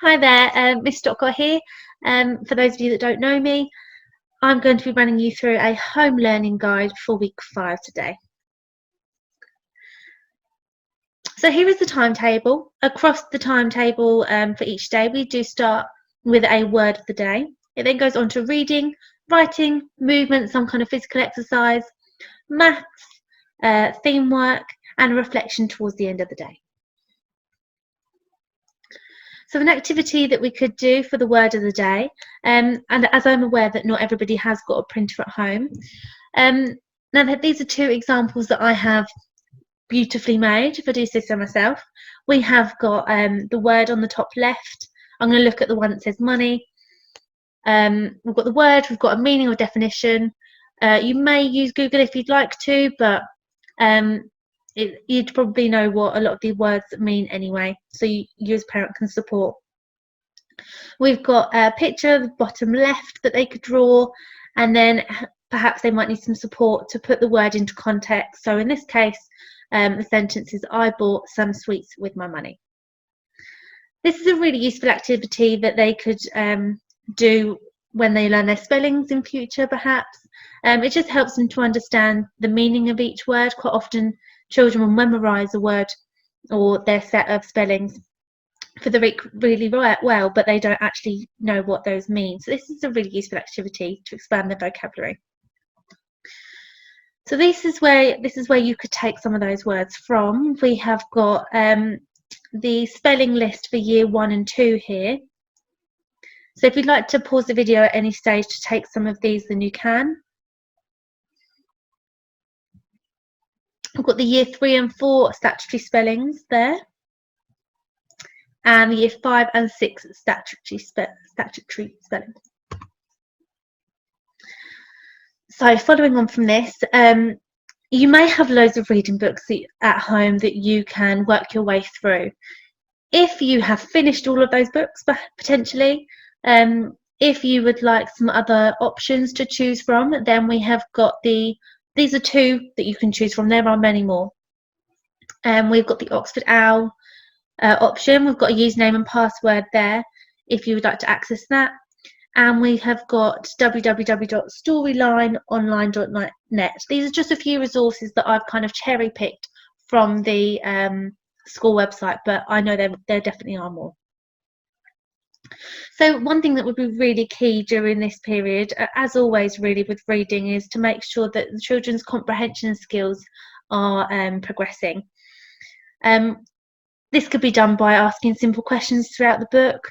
Hi there, Miss Stockwell here. For those of you that don't know me, I'm going to be running you through a home learning guide for week 5 today. So here is the timetable. Across the timetable for each day, we do start with a word of the day. It then goes on to reading, writing, movement, some kind of physical exercise, maths, theme work, and reflection towards the end of the day. So an activity that we could do for the word of the day, and as I'm aware that not everybody has got a printer at home, now that these are two examples that I have beautifully made, if I do say so myself. We have got the word on the top left. I'm going to look at the one that says money. We've got the word, we've got a meaning or definition. You may use Google if you'd like to, but you'd probably know what a lot of the words mean anyway, so you as a parent can support. We've got a picture at the bottom left that they could draw, and then perhaps they might need some support to put the word into context. So in this case, the sentence is, I bought some sweets with my money. This is a really useful activity that they could do when they learn their spellings in future, perhaps. It just helps them to understand the meaning of each word. Quite often children will memorise a word or their set of spellings for the week really well, but they don't actually know what those mean. So this is a really useful activity to expand their vocabulary. So this is where you could take some of those words from. We have got the spelling list for year 1 and 2 here. So if you'd like to pause the video at any stage to take some of these, then you can. I've got the year 3 and 4 statutory spellings there, and the year 5 and 6 statutory spellings. So following on from this, you may have loads of reading books at home that you can work your way through. If you have finished all of those books, potentially, if you would like some other options to choose from, then we have got these are 2 that you can choose from. There are many more. We've got the Oxford Owl option. We've got a username and password there if you would like to access that. And we have got www.storylineonline.net. These are just a few resources that I've kind of cherry picked from the school website, but I know there definitely are more. So one thing that would be really key during this period, as always really with reading, is to make sure that the children's comprehension skills are progressing. This could be done by asking simple questions throughout the book.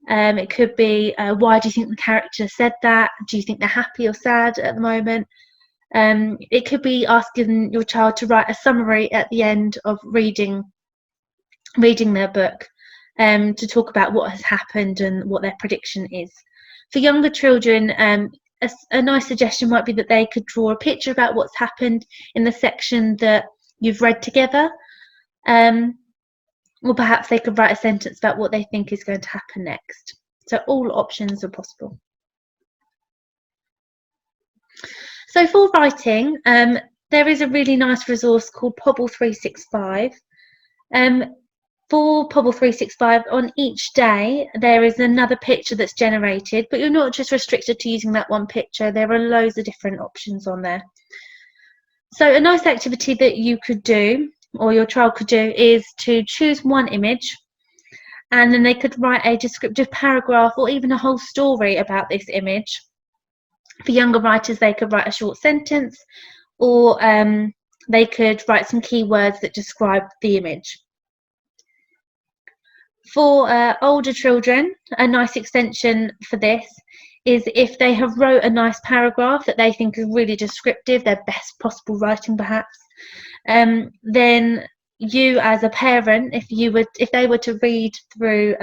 It could be, why do you think the character said that? Do you think they're happy or sad at the moment? It could be asking your child to write a summary at the end of reading their book, to talk about what has happened and what their prediction is. For younger children, a nice suggestion might be that they could draw a picture about what's happened in the section that you've read together. Or perhaps they could write a sentence about what they think is going to happen next. So all options are possible. So for writing, there is a really nice resource called Pobble 365. For Pobble 365, on each day there is another picture that's generated, but you're not just restricted to using that one picture. There are loads of different options on there. So a nice activity that you could do, or your child could do, is to choose one image, and then they could write a descriptive paragraph or even a whole story about this image. For younger writers, they could write a short sentence, or they could write some keywords that describe the image. For older children, a nice extension for this is if they have wrote a nice paragraph that they think is really descriptive, their best possible writing perhaps, then you as a parent, if they were to read through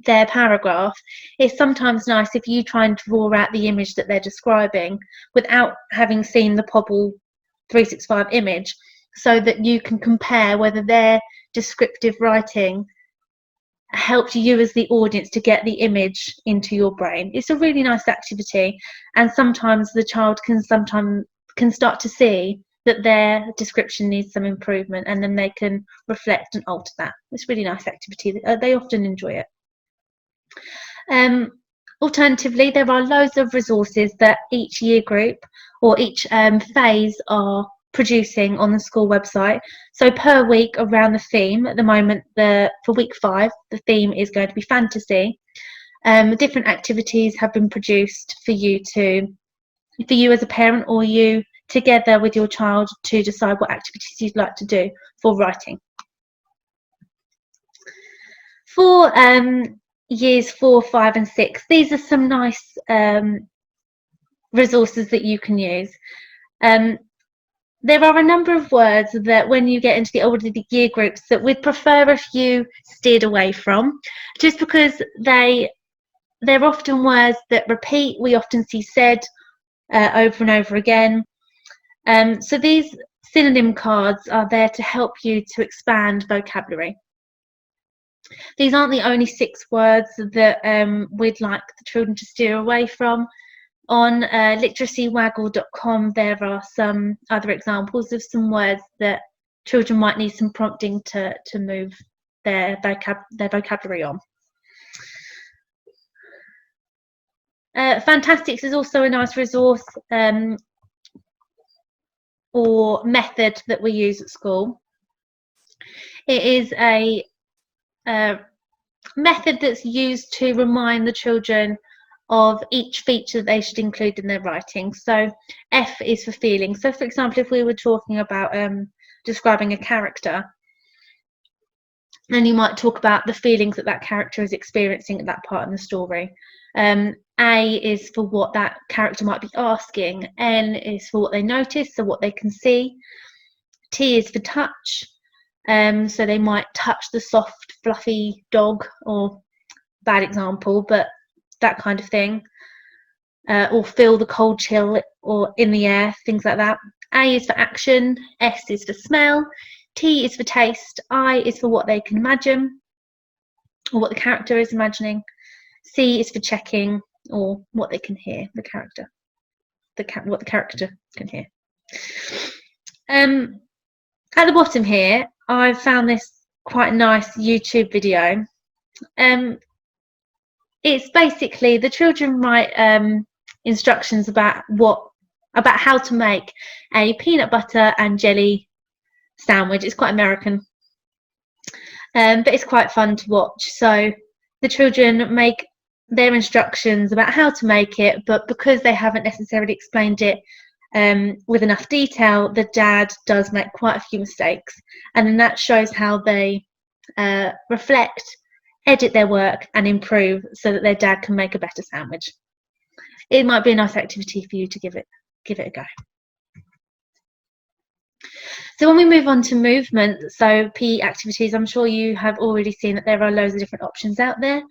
their paragraph, it's sometimes nice if you try and draw out the image that they're describing without having seen the Pobble 365 image, so that you can compare whether their descriptive writing helped you as the audience to get the image into your brain. It's a really nice activity, and sometimes the child can start to see that their description needs some improvement, and then they can reflect and alter that. It's a really nice activity. They often enjoy it. Alternatively, there are loads of resources that each year group or each phase are producing on the school website. So per week around the theme, at the moment for week 5, the theme is going to be fantasy. Different activities have been produced for you as a parent, or you together with your child, to decide what activities you'd like to do for writing. For years 4, 5 and 6, these are some nice resources that you can use. There are a number of words that when you get into the older year groups that we'd prefer if you steered away from, just because they're often words that repeat. We often see said over and over again. So these synonym cards are there to help you to expand vocabulary. These aren't the only 6 words that we'd like the children to steer away from. On literacywaggle.com there are some other examples of some words that children might need some prompting to move their vocabulary on. Fantastics is also a nice resource or method that we use at school. It is a method that's used to remind the children of each feature that they should include in their writing. So F is for feeling. So for example, if we were talking about describing a character, then you might talk about the feelings that character is experiencing at that part in the story. A is for what that character might be asking. N is for what they notice, so what they can see. T is for touch. So they might touch the soft, fluffy dog, or bad example, but that kind of thing. Or feel the cold chill or in the air, things like that. A is for action. S is for smell. T is for taste. I is for what they can imagine, or what the character is imagining. C is for checking, or what they can hear, the character, what the character can hear. At the bottom here, I've found this quite nice YouTube video. It's basically the children write instructions about how to make a peanut butter and jelly sandwich. It's quite American, but it's quite fun to watch. So the children make their instructions about how to make it, but because they haven't necessarily explained it with enough detail, the dad does make quite a few mistakes, and then that shows how they reflect, edit their work and improve so that their dad can make a better sandwich. It might be a nice activity for you to give it a go. So when we move on to movement, so PE activities, I'm sure you have already seen that there are loads of different options out there.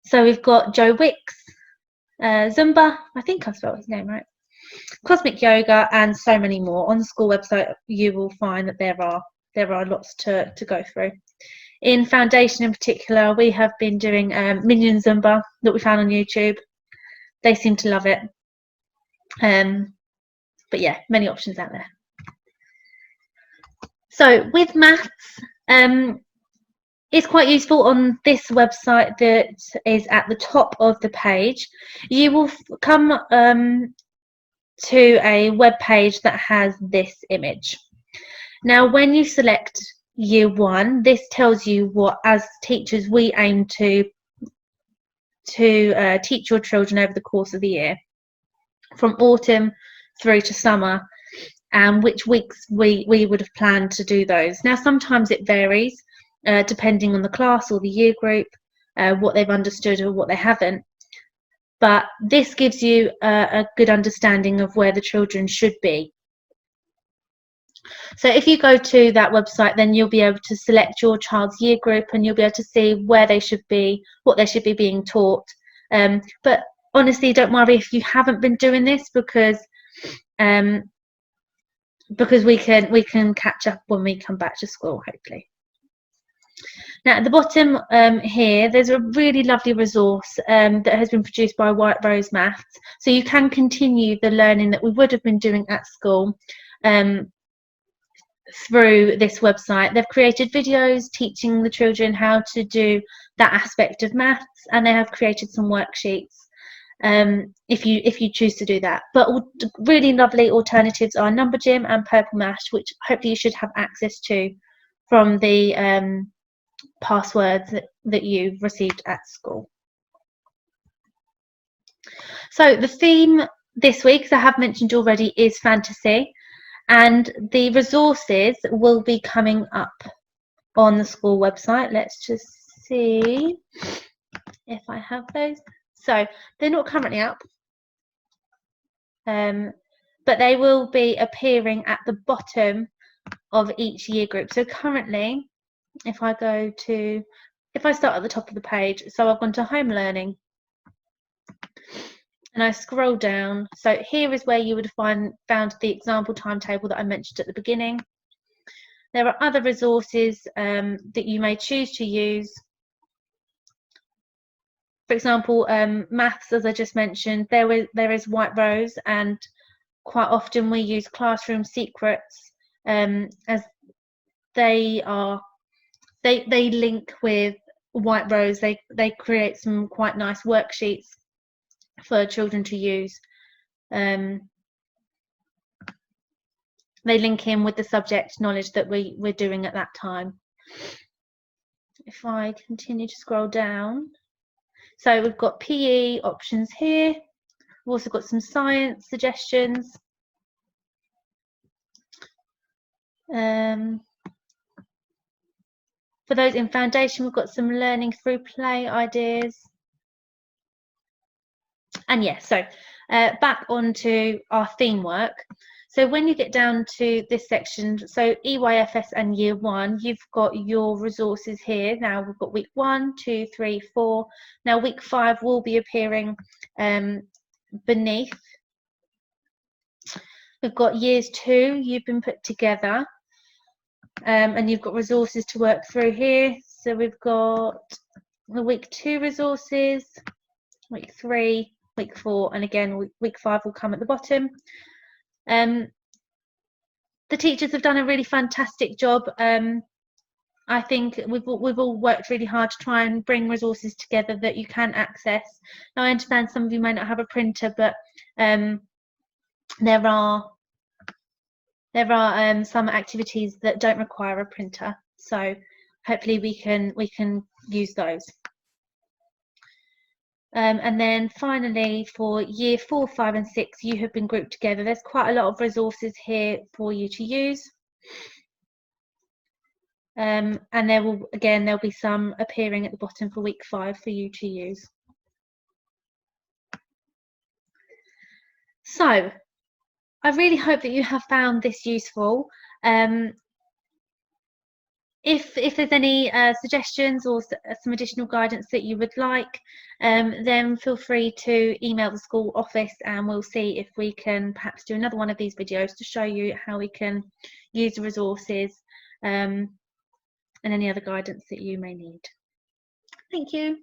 So we've got Joe Wicks, Zumba, I think I spelled his name right, Cosmic Yoga, and so many more. On the school website you will find that there are lots to go through. In Foundation in particular, we have been doing Minion Zumba that we found on YouTube. They seem to love it. But yeah, many options out there. So with maths, it's quite useful on this website that is at the top of the page. You will come to a web page that has this image. Now, when you select Year 1, this tells you what, as teachers, we aim to teach your children over the course of the year, from autumn through to summer, and which weeks we would have planned to do those. Now, sometimes it varies depending on the class or the year group, what they've understood or what they haven't. But this gives you a good understanding of where the children should be. So if you go to that website, then you'll be able to select your child's year group, and you'll be able to see where they should be, what they should be being taught. But honestly, don't worry if you haven't been doing this, because we can catch up when we come back to school, hopefully. Now at the bottom here, there's a really lovely resource that has been produced by White Rose Maths, so you can continue the learning that we would have been doing at school through this website. They've created videos teaching the children how to do that aspect of maths, and they have created some worksheets if you choose to do that. But really lovely alternatives are Number Gym and Purple Mash, which hopefully you should have access to from the passwords that you've received at school. So the theme this week, as I have mentioned already, is fantasy, and the resources will be coming up on the school website. Let's just see if I have those. So they're not currently up, but they will be appearing at the bottom of each year group. So currently, if I start at the top of the page, so I've gone to home learning and I scroll down. So here is where you would have found the example timetable that I mentioned at the beginning. There are other resources that you may choose to use. For example, maths, as I just mentioned, there is White Rose, and quite often we use Classroom Secrets as they link with White Rose. They create some quite nice worksheets for children to use. They link in with the subject knowledge that we're doing at that time. If I continue to scroll down, so we've got PE options here. We've also got some science suggestions. For those in foundation, we've got some learning through play ideas. And yes, so back onto our theme work. So when you get down to this section, so EYFS and Year 1, you've got your resources here. Now we've got week 1, 2, 3, 4. Now week 5 will be appearing beneath. We've got years 2, you've been put together, and you've got resources to work through here. So we've got the week 2 resources, week 3, week 4, and again week 5 will come at the bottom. The teachers have done a really fantastic job. I think we've all worked really hard to try and bring resources together that you can access. Now I understand some of you may not have a printer, but there are some activities that don't require a printer, so hopefully we can use those. And then finally, for year 4, 5 and 6, you have been grouped together. There's quite a lot of resources here for you to use. And there'll be some appearing at the bottom for week 5 for you to use. So I really hope that you have found this useful. If there's any suggestions or some additional guidance that you would like, then feel free to email the school office and we'll see if we can perhaps do another one of these videos to show you how we can use the resources and any other guidance that you may need. Thank you.